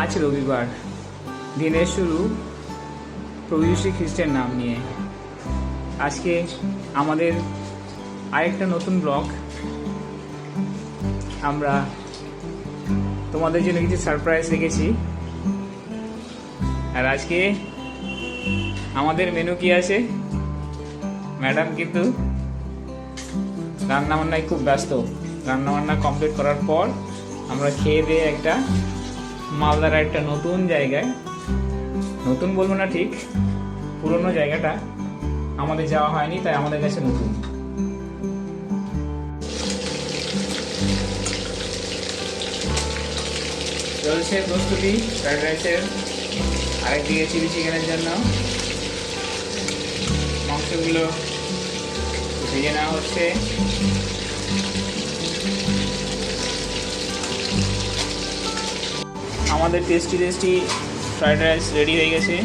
আজ রবিবার, দিনের শুরু প্রভু শ্রী খ্রিস্টের নাম নিয়ে। আজকে আমাদের আরেকটা নতুন ব্লগ। আমরা তোমাদের জন্য কিছু সারপ্রাইজ রেখেছি। আর আজকে আমাদের মেনু কি আছে, ম্যাডাম কিন্তু রান্নাবান্নায় খুব ব্যস্ত। রান্নাবান্না কমপ্লিট করার পর আমরা খেয়ে দিয়ে একটা মালদার একটা নতুন জায়গায়, নতুন বলবো না ঠিক, পুরনো জায়গাটা আমাদের যাওয়া হয়নি, তাই আমাদের কাছে নতুন। চলছে প্রস্তুতি ফ্রাইড রাইসের, আরেকদিকে চিলি চিকেনের জন্য মাংসগুলো ভেজে নেওয়া হচ্ছে। আমাদের tasty tasty fried rice ready হয়ে গেছে,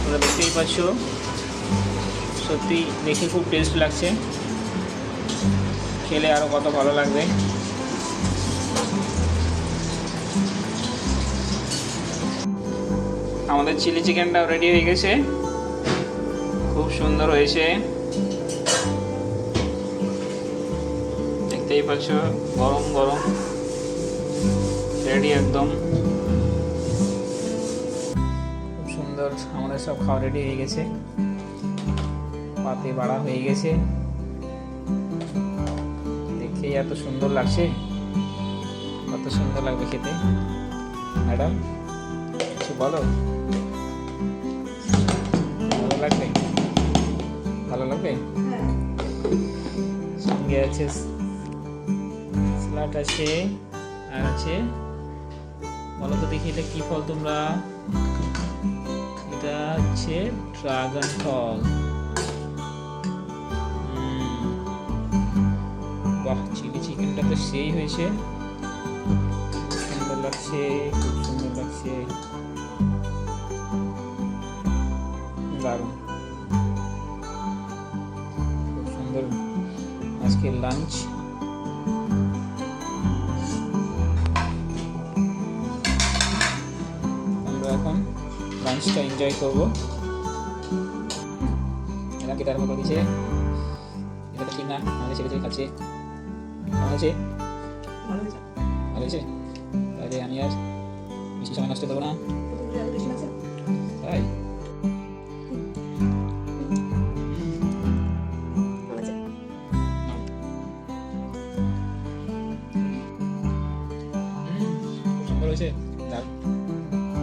তোমরা দেখতেই পাচ্ছ। সত্যি দেখে খুব টেস্ট লাগছে, খেলে আরও কত ভালো লাগবে। আমাদের চিলি চিকেনটাও রেডি হয়ে গেছে, খুব সুন্দর হয়েছে, দেখতেই পাচ্ছ। গরম গরম রেডি একদম, খুব সুন্দর। আমাদের সব খাওয়া রেডি হয়ে গেছে, পাতে বাড়া হয়ে গেছে, দেখেই এত সুন্দর লাগছে। কত সুন্দর লাগবে খেতে। ম্যাডাম কিছু বলো, ভালো লাগবে? ভালো লাগবে। সঙ্গে আছে স্যালাড আছে, আর আছে, বলো তো দেখি এটা কি ফল তোমরা? এটা হচ্ছে ড্রাগন ফল। বাহ, চিলি চিকেনটা তো সেই হয়েছে, সুন্দর লাগছে, খুব সুন্দর লাগছে, দারুণ, খুব সুন্দর আজকে লাঞ্চ। আমরা এখন লাঞ্চটা এনজয় করবো। এরা কি তার মতো দিচ্ছে, এটা তো ঠিক না, আমাদের ছেলে ছেলে খাচ্ছে। কেমন আছে? ভালো হয়েছে। তাহলে আমি আর বেশি সময় নষ্ট করবো না, তাই সুন্দর হয়েছে।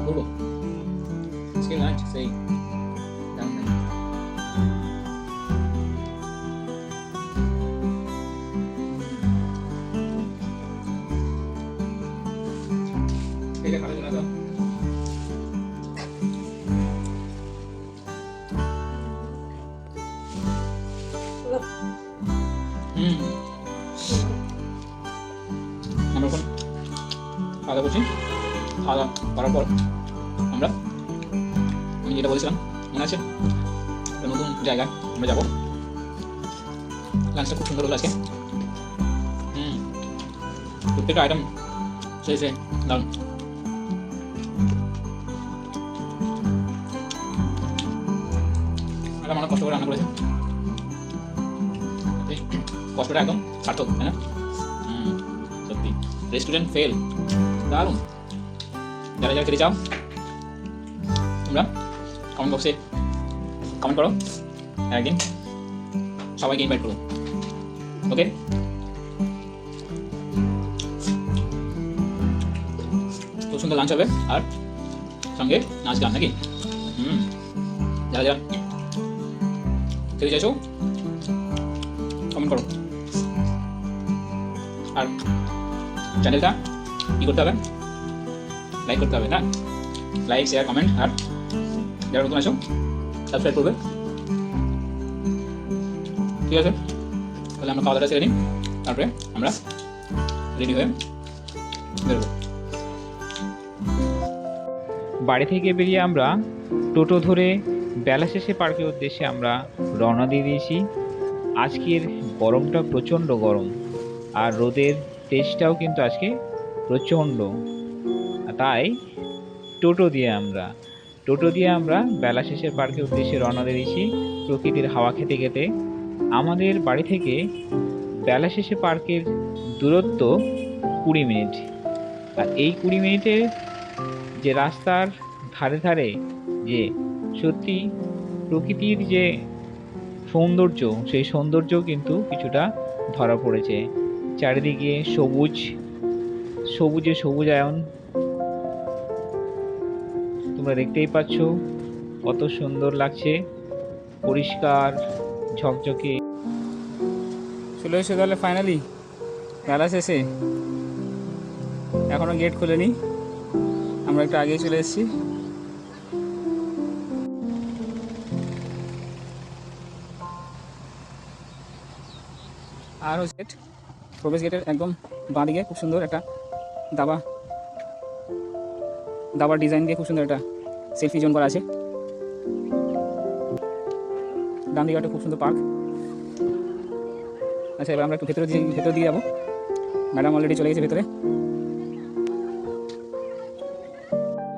বলবো আজকে লাঞ্চ সেই দাম নাই। এটা ভালো না তো? আমরা এখন খাওয়া করছি। খাওয়া করার পর আমি যেটা বলেছিলাম মনে আছে, একটা নতুন জায়গায় আমরা যাবো। লাঞ্চটা খুব সুন্দর হলো আজকে। প্রত্যেকটা আইটেম সেই সেই দারুণ। ম্যাডাম অনেক কষ্ট করে রান্না করেছে, কষ্টটা একদম সার্থক, তাই না? সত্যি রেস্টুরেন্ট ফেল, দারুণ। যারা যারা খেতে চাও তোমরা কমেন্ট বক্সে কমেন্ট করো, একদিন সবাইকে ইনভাইট করো। ওকে, খুব সুন্দর লাঞ্চ হবে, আর সঙ্গে নাচ গান নাকি? যারা যারা খেতে চাইছো কমেন্ট করো। আর চ্যানেলটা কি করতে হবে? লাইক করতে হবে না? লাইক, শেয়ার, কমেন্ট, আর যারা নতুন আসো সাবস্ক্রাইব করবে। ঠিক আছে, তাহলে আমরা খাওয়া দাওয়া সেরে নিই, তারপরে আমরা রেডি হয়ে বেরোবো। বাড়ি থেকে বেরিয়ে আমরা টোটো ধরে বেলা শেষে পার্কের উদ্দেশ্যে আমরা রওনা দিয়ে দিয়েছি। আজকের গরমটা প্রচণ্ড গরম, আর রোদের তেজটাও কিন্তু আজকে প্রচণ্ড, তাই টোটো দিয়ে আমরা বেলা শেষে পার্কের উদ্দেশ্যে রওনা দিয়েছি প্রকৃতির হাওয়া খেতে খেতে। আমাদের বাড়ি থেকে বেলা শেষে পার্কের দূরত্ব 20 মিনিট। আর এই 20 মিনিটের যে রাস্তার ধারে ধারে যে সত্যি প্রকৃতির যে সৌন্দর্য, সেই সৌন্দর্য কিন্তু কিছুটা ধরা পড়েছে। চারিদিকে সবুজে সবুজায়ন তোমরা দেখতেই পাচ্ছ, কত সুন্দর লাগছে, পরিষ্কার ঝকঝকে। চলে এসে তাহলে ফাইনালি বেলা শেষে, এখনো গেট খুলেনি, আমরা একটু আগেই চলে এসেছি। আর হচ্ছে প্রবেশ গেটের একদম বাঁ দিকে খুব সুন্দর একটা দাবার ডিজাইন দিয়ে খুব সুন্দর একটা সেলফি জোন করা আছে। ডান দিকে একটা খুব সুন্দর পার্ক। আচ্ছা, এবার আমরা একটু ভেতর দিয়ে যাবো। ম্যাডাম অলরেডি চলে গেছে ভেতরে।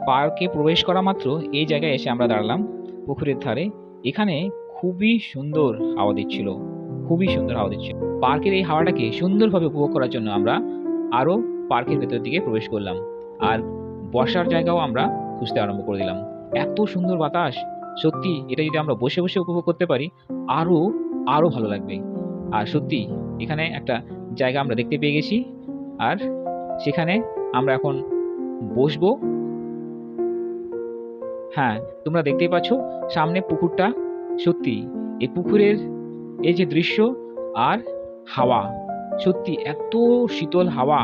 পার্কে প্রবেশ করা মাত্র এই জায়গায় এসে আমরা দাঁড়ালাম পুকুরের ধারে। এখানে খুবই সুন্দর হাওয়া দিচ্ছিল। পার্কের এই হাওয়াটাকে সুন্দরভাবে উপভোগ করার জন্য আমরা আরও পার্কের ভেতর দিকে প্রবেশ করলাম, আর বসার জায়গাও আমরা খুঁজতে আরম্ভ করে দিলাম। এত সুন্দর বাতাস, সত্যি এটা যদি আমরা বসে বসে উপভোগ করতে পারি আরও আরও ভালো লাগবে। আর সত্যি এখানে একটা জায়গা আমরা দেখতে পেয়ে গেছি, আর সেখানে আমরা এখন বসবো। হ্যাঁ, তোমরা দেখতেই পাচ্ছ সামনে পুকুরটা। সত্যি এই পুকুরের এই যে দৃশ্য আর হাওয়া, সত্যি এত শীতল হাওয়া,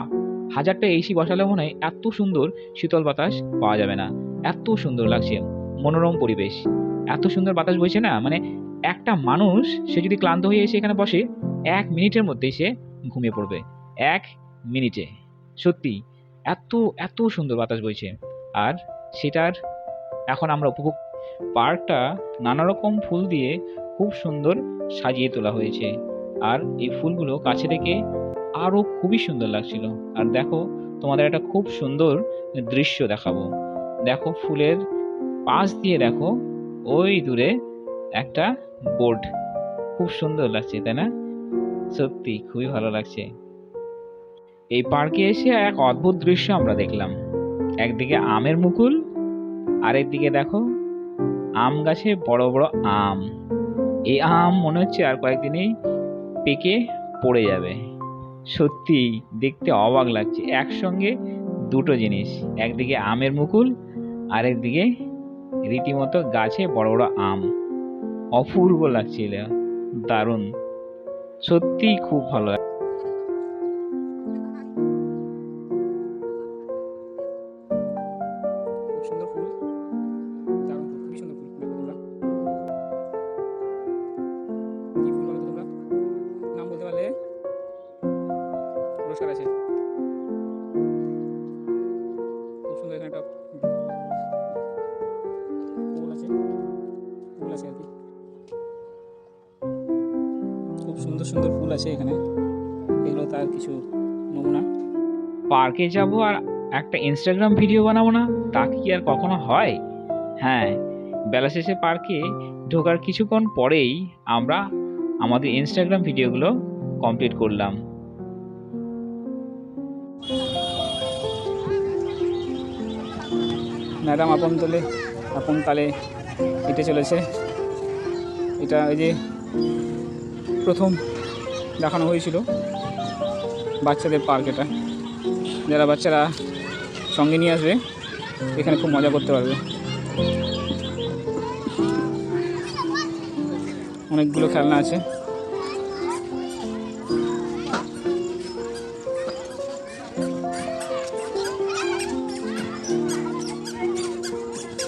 1000টা এসি বসালে মনে হয় এত সুন্দর শীতল বাতাস পাওয়া যাবে না। এত সুন্দর লাগছে, মনোরম পরিবেশ, এত সুন্দর বাতাস বইছে না, মানে একটা মানুষ সে যদি ক্লান্ত হয়ে এসে এখানে বসে 1 মিনিটের মধ্যেই সে ঘুমিয়ে পড়বে। 1 মিনিটে সত্যি এত এত সুন্দর বাতাস বইছে। আর সেটার এখন আমরা উপভোগ। পার্কটা নানা রকম ফুল দিয়ে খুব সুন্দর সাজিয়ে তোলা হয়েছে, আর এই ফুলগুলো কাছে থেকে আরো খুবই সুন্দর লাগছিল। আর দেখো, তোমাদের একটা খুব সুন্দর দৃশ্য দেখাবো। দেখো ফুলের পাশ দিয়ে দেখো ওই দূরে একটা বোর্ড, খুব সুন্দর লাগছে তাই না? সত্যি খুবই ভালো লাগছে। এই পার্কে এসে এক অদ্ভুত দৃশ্য আমরা দেখলাম। একদিকে আমের মুকুল, আরেকদিকে দেখো আম গাছে বড় বড় আম। এই আম মনে হচ্ছে আর কয়েকদিনেই পেকে পড়ে যাবে। সত্যি দেখতে অবাক লাগছে, একসঙ্গে দুটো জিনিস, একদিকে আমের মুকুল, আরেকদিকে রীতিমতো গাছে বড় বড় আম। অপূর্ব লাগছিল, দারুণ, সত্যি খুব ভালো। খুব সুন্দর ফুল, দারুণ ফুল, খুবই সুন্দর ফুল। দেখো তোমরা কি ফুল বলো তো তোমরা? নাম বলতে পারলে পুরস্কার আছে। খুব সুন্দর, এখানে একটা ফুল আছে আর কি, খুব সুন্দর সুন্দর ফুল আছে এখানে। এগুলো তার কিছু নমুনা। পার্কে যাব আর একটা ইনস্টাগ্রাম ভিডিও বানাবো না, তা কি আর কখনো হয়? হ্যাঁ, বেলা শেষে পার্কে ঢোকার কিছুক্ষণ পরেই আমরা আমাদের ইনস্টাগ্রাম ভিডিওগুলো কমপ্লিট করলাম। ম্যাডাম আপন তালে হেঁটে চলেছে। এটা ওই যে প্রথম দেখানো হয়েছিল বাচ্চাদের পার্ক। এটা যারা বাচ্চারা সঙ্গে নিয়ে আসবে এখানে খুব মজা করতে পারবে। অনেকগুলো খেলনা আছে।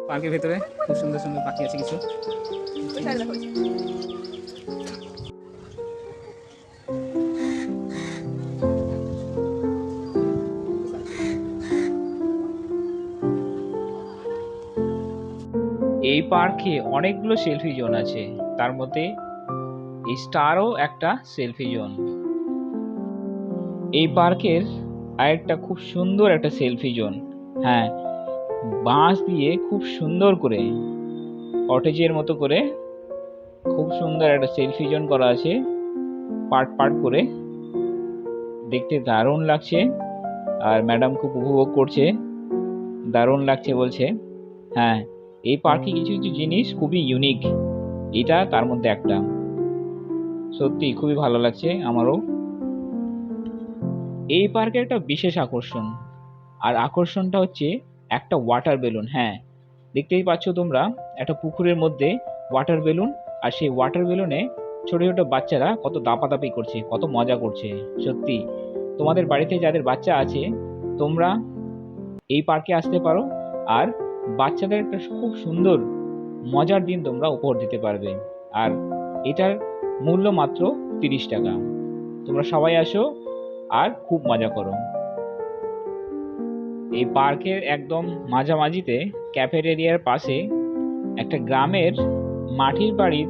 পার্কের ভেতরে খুব সুন্দর সুন্দর পাখি আছে কিছু। এই পার্কে অনেকগুলো সেলফি জোন আছে, তার মধ্যে এই স্টারও একটা সেলফি জোন। এই পার্কের আরেকটা খুব সুন্দর একটা সেলফি জোন। হ্যাঁ, বাঁশ দিয়ে খুব সুন্দর করে কটেজের মতো করে খুব সুন্দর একটা সেলফি জোন করা আছে, পার্ট পার্ট করে। দেখতে দারুণ লাগছে, আর ম্যাডাম খুব উপভোগ করছে, দারুণ লাগছে বলছে। হ্যাঁ, এই পার্কে কিছু কিছু জিনিস খুবই ইউনিক, এটা তার মধ্যে একটা। সত্যি খুবই ভালো লাগছে আমারও। এই পার্কের একটা বিশেষ আকর্ষণ, আর আকর্ষণটা হচ্ছে একটা ওয়াটার বেলুন। হ্যাঁ, দেখতেই পাচ্ছ তোমরা, একটা পুকুরের মধ্যে ওয়াটার বেলুন, আর সেই ওয়াটার বেলুনে ছোট ছোট বাচ্চারা কত দাপাদাপি করছে, কত মজা করছে। সত্যি তোমাদের বাড়িতে যাদের বাচ্চা আছে, তোমরা এই পার্কে আসতে পারো, আর বাচ্চাদের একটা খুব সুন্দর মজার দিন তোমরা উপহার দিতে পারবে। আর এটার মূল্য মাত্র 30 টাকা। তোমরা সবাই আসো আর খুব মজা করো। এই পার্কের একদম মাঝামাঝিতে ক্যাফেটেরিয়ার পাশে একটা গ্রামের মাটির বাড়ির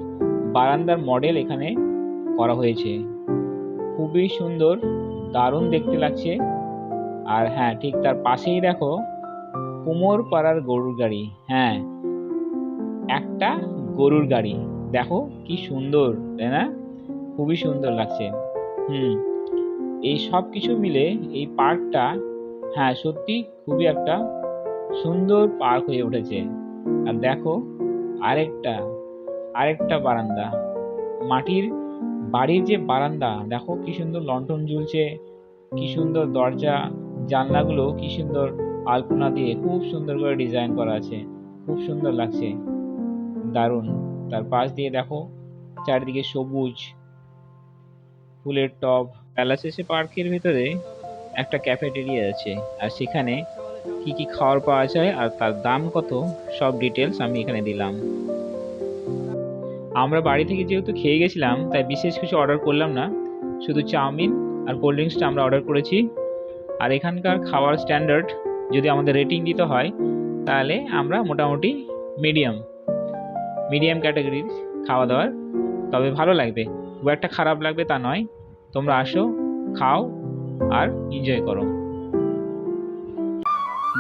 বারান্দার মডেল এখানে করা হয়েছে। খুবই সুন্দর, দারুণ দেখতে লাগছে। আর হ্যাঁ, ঠিক তার পাশেই দেখো কুমোর পাড়ার গরুর গাড়ি। হ্যাঁ, একটা গরুর গাড়ি, দেখো কি সুন্দর, তাই না? খুবই সুন্দর লাগছে। এই সব কিছু মিলে এই পার্কটা, হ্যাঁ সত্যি খুবই একটা সুন্দর পার্ক হয়ে উঠেছে। আর দেখো আরেকটা আরেকটা বারান্দা, মাটির বাড়ির যে বারান্দা, দেখো কি সুন্দর লণ্ঠন ঝুলছে, কি সুন্দর দরজা জানলাগুলো কি সুন্দর আলপনা দিয়ে খুব সুন্দর করে ডিজাইন করা আছে, খুব সুন্দর লাগছে, দারুণ। তার পাশ দিয়ে দেখো চারিদিকে সবুজ ফুলের টব। বেলা শেষে পার্কের ভিতরে একটা ক্যাফেটেরিয়া আছে, আর সেখানে কি কি খাবার পাওয়া যায় আর তার দাম কত, সব ডিটেলস আমি এখানে দিলাম। আমরা বাড়ি থেকে যেহেতু খেয়ে গেছিলাম, তাই বিশেষ কিছু অর্ডার করলাম না, শুধু চাউমিন আর কোল্ড ড্রিঙ্কসটা আমরা অর্ডার করেছি। আর এখানকার খাওয়ার স্ট্যান্ডার্ড যদি আমাদের রেটিং দিতে হয়, তাহলে আমরা মোটামুটি মিডিয়াম ক্যাটাগরির খাওয়া দাওয়ার। তবে ভালো লাগবে, খুব একটা খারাপ লাগবে তা নয়। তোমরা আসো, খাও আর এনজয় করো।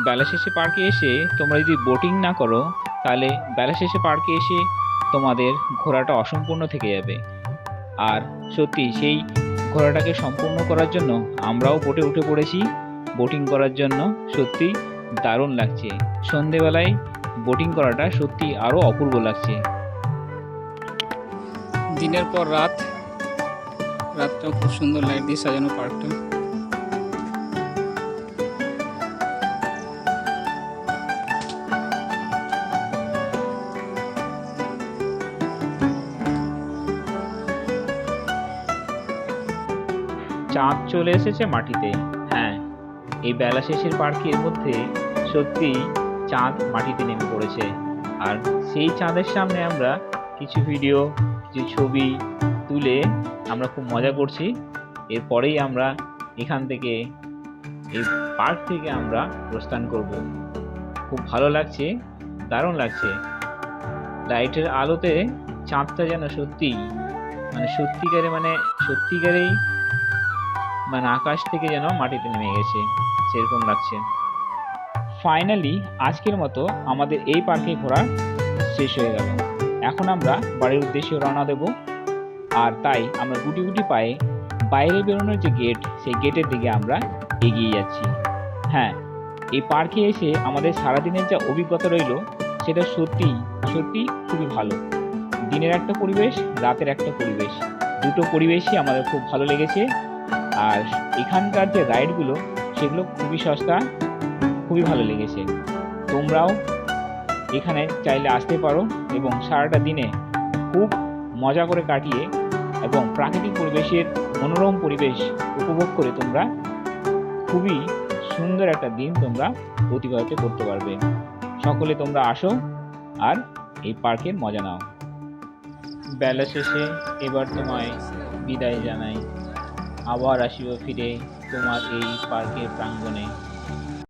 বেলা শেষে পার্কে এসে তোমরা যদি বোটিং না করো, তাহলে বেলা শেষে পার্কে এসে তোমাদের ঘোরাটা অসম্পূর্ণ থেকে যাবে। আর সত্যি সেই ঘোরাটাকে সম্পূর্ণ করার জন্য আমরাও বোটে উঠে পড়েছি বোটিং করার জন্য। সত্যি দারুণ লাগছে, সন্ধেবেলায় বোটিং করাটা সত্যি আরও অপূর্ব লাগছে। দিনের পর রাতটাও খুব সুন্দর লাইট দিয়ে সাজানো পার্কটা। চাঁদ চলে এসেছে মাটিতে। হ্যাঁ, এই বেলা শেষের পার্কের মধ্যে সত্যি চাঁদ মাটিতে নেমে পড়েছে। আর সেই চাঁদের সামনে আমরা কিছু ভিডিও, কিছু ছবি তুলে আমরা খুব মজা করছি। এরপরেই আমরা এখান থেকে, এই পার্ক থেকে আমরা প্রস্থান করব। খুব ভালো লাগছে, দারুণ লাগছে। লাইটের আলোতে চাঁদটা যেন সত্যি সত্যিকারেই আকাশ থেকে যেন মাটিতে নেমে গেছে, সেরকম লাগছে। ফাইনালি আজকের মতো আমাদের এই পার্কে ঘোরা শেষ হয়ে গেল। এখন আমরা বাড়ির উদ্দেশ্যে রওনা দেব। আর তাই আমরা গুটি গুটি পায়ে বাইরে বেরোনোর যে গেট, সেই গেটের দিকে আমরা এগিয়ে যাচ্ছি। হ্যাঁ, এই পার্কে এসে আমাদের সারাদিনের যা অভিজ্ঞতা রইল, সেটা সত্যি খুবই ভালো। দিনের একটা পরিবেশ, রাতের একটা পরিবেশ, দুটো পরিবেশই আমাদের খুব ভালো লেগেছে। আর এখানকার যে রাইডগুলো, সেগুলো খুবই সস্তা, খুবই ভালো লেগেছে। তোমরাও এখানে চাইলে আসতে পারো এবং সারাটা দিনে খুব মজা করে কাটিয়ে এবং প্রাকৃতিক পরিবেশের মনোরম পরিবেশ উপভোগ করে তোমরা খুবই সুন্দর একটা দিন তোমরা অতিবাহিত করতে পারবে। সকলে তোমরা আসো আর এই পার্কের মজা নাও। বেলা শেষে এবার তোমায় বিদায় জানাই। আবার আসিব ফিরে তোমার এই পার্কের প্রাঙ্গণে।